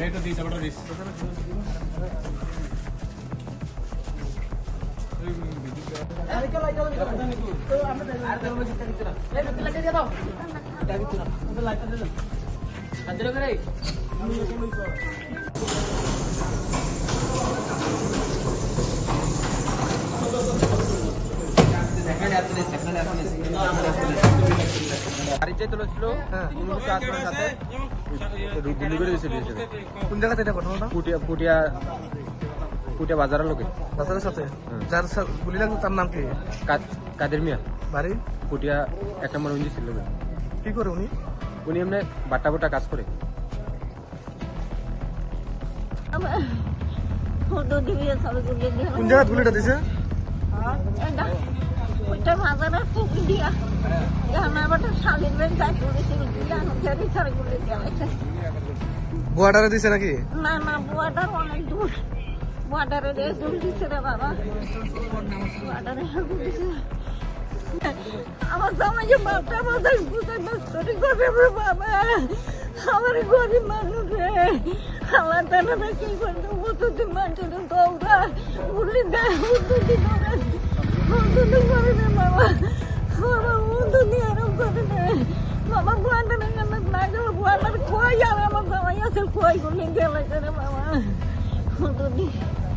এটা দিস ওটা দিস কোন জায়গাতে এটা ঘটনাটা? পুটিয়া বাজারের লোকে বাজারের সাথে যার গুলি লাগলো তার নাম কি? কাদের মিয়া বাড়ি পুটিয়া 1 নম্বর উঞ্জি ছিল। কি করে উনি? উনি এমনি বাটা বাটা কাজ করে। কোন জায়গায় গুলিটা দিছে? বর্ডারে দিছে নাকি? না না বর্ডার অনেক দূর, বর্ডারে দূর দিচ্ছে রে বাবা, বর্ডারে আমার সমাজে বাপটা বাজার বুঝাই মাস্টারি করে রে বাবা, আমার গরিব মানুষ রে, আমার তারা কি করতে উঠতে মানুষের দৌড়া উঠলে দেয় উঠতে করে উঠতে করে রে বাবা, বাবা উঠতে দিয়ে এরকম করে রে বাবা, বর্ডারে গেলে না গেলে বর্ডার খোয়াই আর আমার জামাই আছে খোয়াই করলে গেলে রে বাবা উঠতে